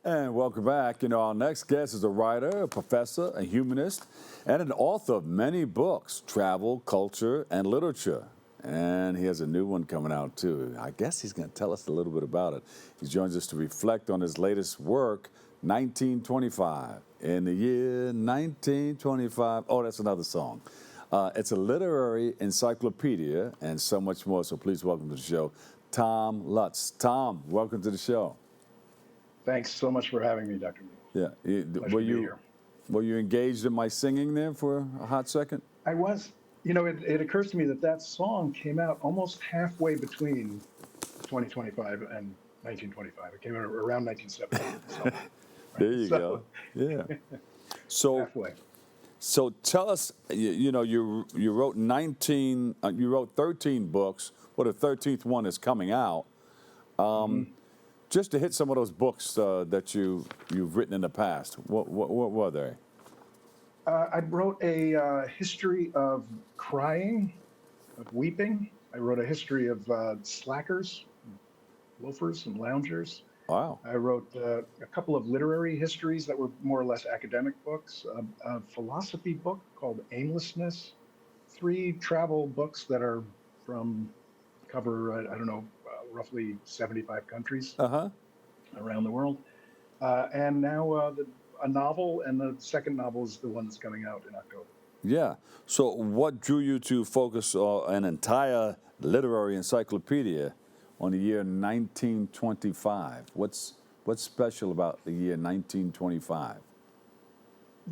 And welcome back. Our next guest is a writer, a professor, a humanist, and an author of many books, travel, culture, and literature. And he has a new one coming out, too. I guess he's going to tell us a little bit about it. He joins us to reflect on his latest work, 1925. In the year 1925. Oh, that's another song. It's a literary encyclopedia and so much more. So please welcome to the show, Tom Lutz. Tom, welcome to the show. Thanks so much for having me, Dr. Lee. Yeah. Were you engaged in my singing there for a hot second? I was. It occurs to me that song came out almost halfway between 2025 and 1925. It came out around 1970. Right? There you go. Yeah. So halfway. So tell us. You wrote 13 books. Well, the 13th one is coming out. Just to hit some of those books that you've written in the past, what were they? I wrote a history of crying, of weeping. I wrote a history of slackers, loafers, and loungers. Wow. I wrote a couple of literary histories that were more or less academic books, a philosophy book called Aimlessness, 3 travel books that are cover, I don't know, roughly 75 countries around the world. And now a novel, and the second novel is the one that's coming out in October. Yeah. So what drew you to focus on an entire literary encyclopedia on the year 1925? What's special about the year 1925?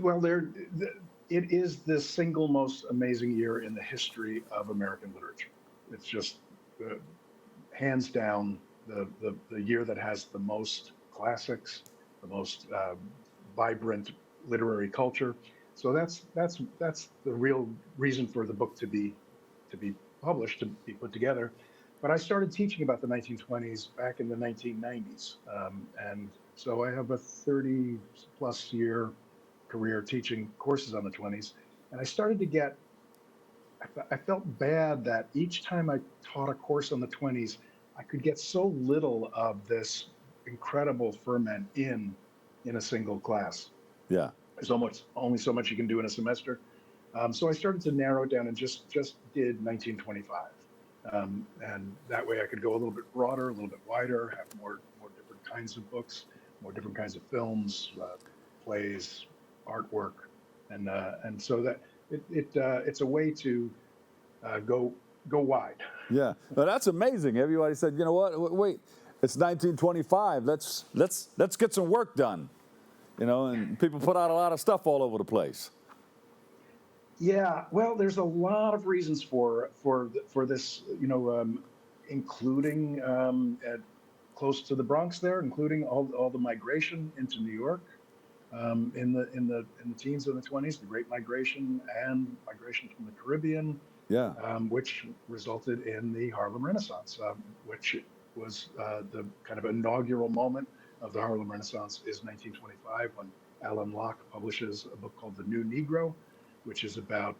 Well, it is the single most amazing year in the history of American literature. It's just hands down the year that has the most classics, the most vibrant literary culture. So that's the real reason for the book to be published, to be put together. But I started teaching about the 1920s back in the 1990s, and so I have a 30-plus year career teaching courses on the 20s, and I started to get. I felt bad that each time I taught a course on the 20s, I could get so little of this incredible ferment in a single class. Yeah. There's only so much you can do in a semester. So I started to narrow it down and just did 1925. And that way I could go a little bit broader, a little bit wider, have more different kinds of books, more different kinds of films, plays, artwork. And so that it's a way to go wide. Yeah, well, that's amazing. Everybody said, you know what? Wait, it's 1925. Let's get some work done. And people put out a lot of stuff all over the place. Yeah, well, there's a lot of reasons for this. Including close to the Bronx there, including all the migration into New York in the teens and the 20s, the Great Migration and migration from the Caribbean. Yeah. Which resulted in the Harlem Renaissance, which was the kind of inaugural moment of the Harlem Renaissance is 1925, when Alan Locke publishes a book called The New Negro, which is about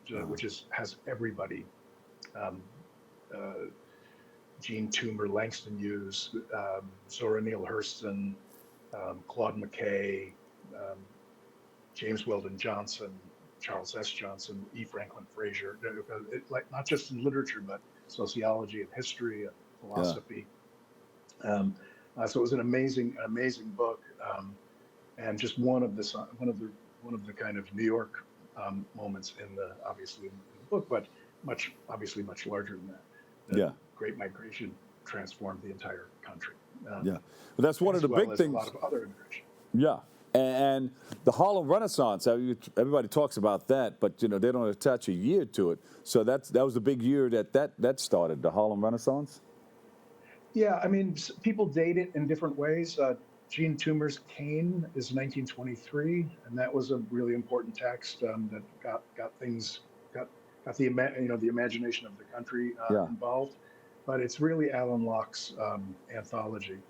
has everybody, Jean Toomer, Langston Hughes, Zora Neale Hurston, Claude McKay, James Weldon Johnson, Charles S. Johnson, E. Franklin Frazier, not just in literature, but sociology and history and philosophy. Yeah. So it was an amazing book, and just one of the kind of New York moments in the book, but much larger than that. The Great Migration transformed the entire country. Yeah, but that's one of the big things. A lot of other immigration. Yeah. And the Harlem Renaissance, everybody talks about that, but they don't attach a year to it. So that was the big year that started, the Harlem Renaissance. Yeah, I mean, people date it in different ways. Jean Toomer's Cane is 1923, and that was a really important text that got the imagination of the country involved. But it's really Alan Locke's anthology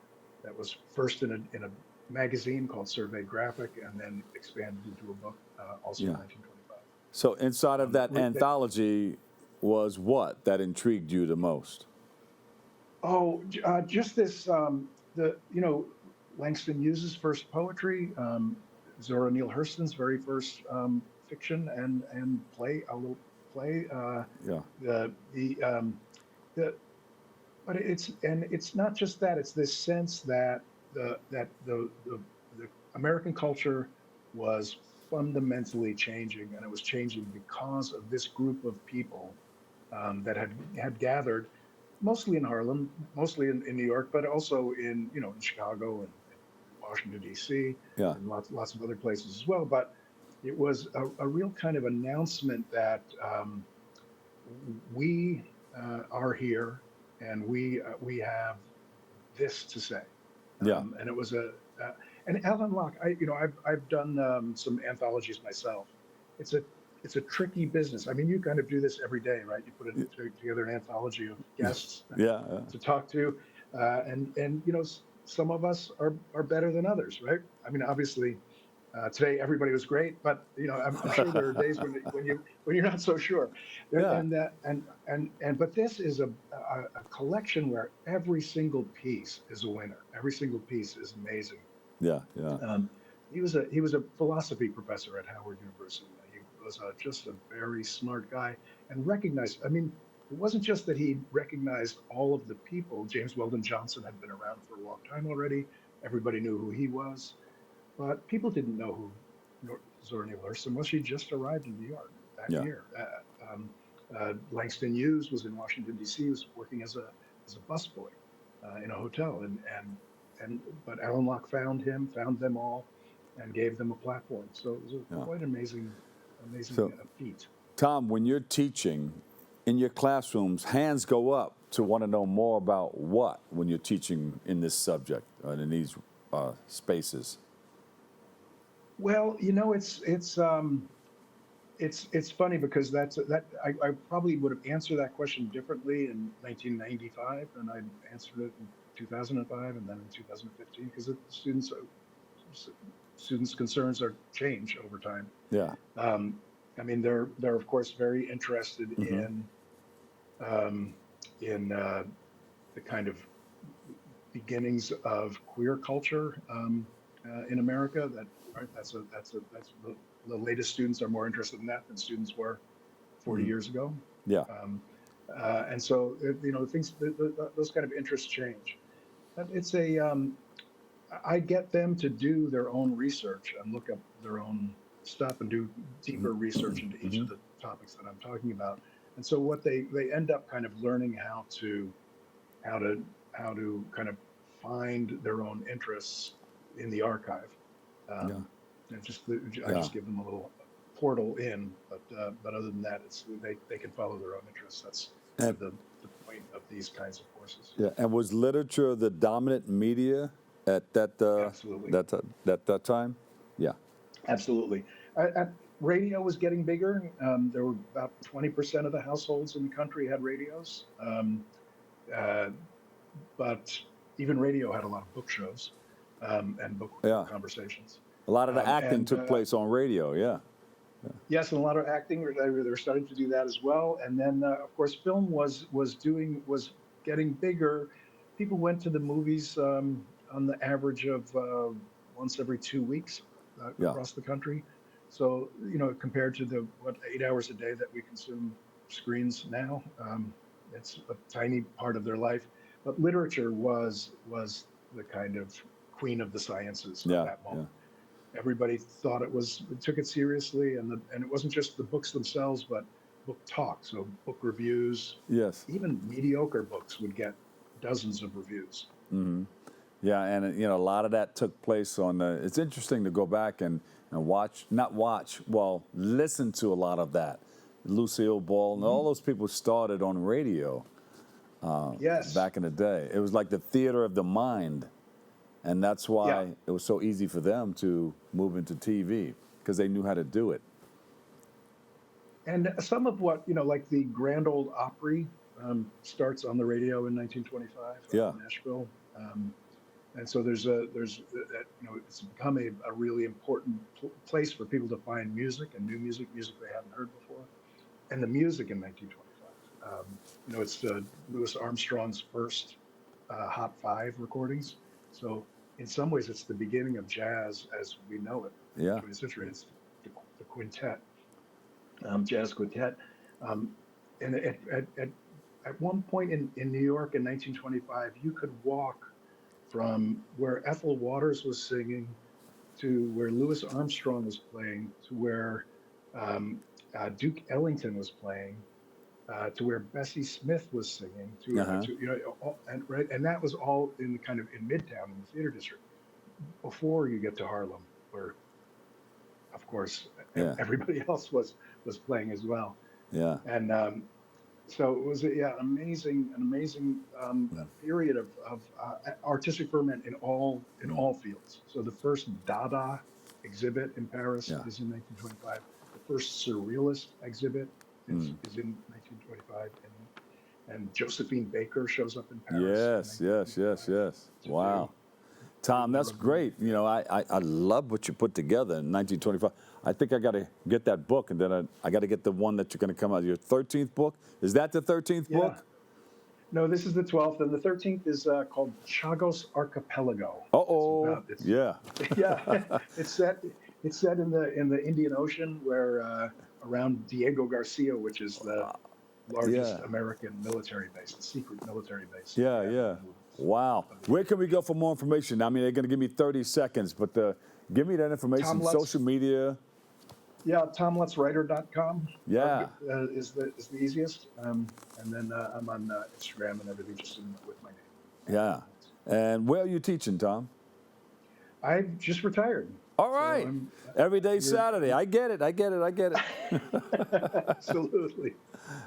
that was first in a magazine called Survey Graphic, and then expanded into a book also in 1925. So inside of that anthology was what that intrigued you the most? Oh, just this Langston Hughes's first poetry, Zora Neale Hurston's very first fiction and play, a little play. Yeah. The the But it's not just that. It's this sense that the American culture was fundamentally changing, and it was changing because of this group of people that had gathered, mostly in Harlem, mostly in New York, but also in Chicago and Washington D.C. Yeah. and lots of other places as well. But it was a real kind of announcement that we are here, and we have this to say. Yeah. And it was and Alan Locke. I've done some anthologies myself. It's a it's a tricky business. I mean, you kind of do this every day, right? You put together an anthology of guests Yeah. Yeah. to talk to, and some of us are better than others, right? I mean, obviously, today everybody was great, but I'm sure there are days when you're not so sure. Yeah. But this is a collection where every single piece is a winner. Every single piece is amazing. Yeah. Yeah. Um, he was a philosophy professor at Howard University. He was just a very smart guy and recognized. I mean, it wasn't just that he recognized all of the people. James Weldon Johnson had been around for a long time already. Everybody knew who he was, but people didn't know who Zora Neale Hurston was. She just arrived in New York that Yeah. year. Langston Hughes was in Washington D.C. He was working as a busboy in a hotel, but Alan Locke found them all, and gave them a platform. So it was Yeah. quite amazing So, feat. Tom, when you're teaching in your classrooms, hands go up to want to know more about what when you're teaching in this subject and in these spaces. Well, it's funny because I probably would have answered that question differently in 1995 than I answered it in 2005 and then in 2015, because the students' concerns are change over time. Yeah. I mean, they're of course very interested Mm-hmm. um, in the kind of beginnings of queer culture in America. That's the latest students are more interested in that than students were 40 Mm-hmm. years ago. Yeah. Um, and so things those kind of interests change. But I get them to do their own research and look up their own stuff and do deeper research into each Mm-hmm. of the topics that I'm talking about. And so what they end up kind of learning how to how to kind of find their own interests in the archive. Yeah. Um, and I Yeah. just give them a little portal in, but other than that, they can follow their own interests. That's kind And of the point of these kinds of courses. yeah. And was literature the dominant media at Absolutely. that time? Yeah. Absolutely. Radio was getting bigger. There were about 20% of the households in the country had radios. Uh, but even radio had a lot of book shows and book Yeah. conversations. A lot of the acting And took place on radio. Yeah. Yes, and a lot of acting. They were starting to do that as well. And then, of course, film was getting bigger. People went to the movies on the average of once every 2 weeks Yeah. across the country. So compared to the 8 hours a day that we consume screens now, it's a tiny part of their life. But literature was the kind of queen of the sciences of Yeah. that Yeah. moment. Everybody thought took it seriously, and it wasn't just the books themselves, but book talk. So book reviews, Yes. even mediocre books would get dozens of reviews. Mm-hmm. Yeah, and a lot of that took place on. It's interesting to go back and listen to a lot of that. Lucille Ball and all Mhm. those people started on radio Yes, back in the day. It was like the theater of the mind, and that's yeah, why it was so easy for them to move into TV because they knew how to do it. and some of what like the Grand Ole Opry starts on the radio in 1925 Yeah, in Nashville. And so it's become a really important place for people to find music and new music they hadn't heard before. And the music in 1925. It's Louis Armstrong's first Hot 5 recordings. So in some ways, it's the beginning of jazz as we know it. Yeah. 20th century. It's the quintet, jazz quintet. Um, and at one point in New York in 1925, you could walk from where Ethel Waters was singing to where Louis Armstrong was playing to where Duke Ellington was playing to where Bessie Smith was singing Uh-huh. to and that was all in the kind of in Midtown in the theater district before you get to Harlem, where of course Yeah. everybody else was playing as well. Yeah. And so it was an amazing period of artistic ferment in all fields. So the first Dada exhibit in Paris Yeah. is in 1925. The first Surrealist exhibit is in 1925, and Josephine Baker shows up in Paris. Yes. Wow. Tom, that's great. You know, I love what you put together in 1925. I think I got to get that book, and then I got to get the one that you're going to come out. Your 13th book? Is that the 13th book? No, this is the 12th, and the 13th is called Chagos Archipelago. Uh-oh. Yeah. Yeah, it's set in the Indian Ocean, where around Diego Garcia, which is the largest American military base, the secret military base. Yeah. Wow. Where can we go for more information? I mean, they're going to give me 30 seconds, but give me that information. Social media. Yeah, tomlutzwriter.com. Yeah. Is the easiest. And then I'm on Instagram and everything, just with my name. Yeah. And where are you teaching, Tom? I just retired. All right. Every day Saturday. I get it. Absolutely.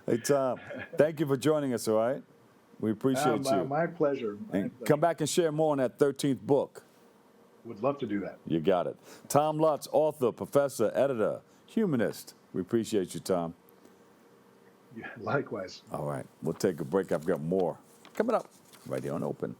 Hey, Tom, thank you for joining us, all right? We appreciate you. My pleasure. Come back and share more on that 13th book. Would love to do that. You got it. Tom Lutz, author, professor, editor, humanist. We appreciate you, Tom. Yeah, likewise. All right. We'll take a break. I've got more coming up right here on Open.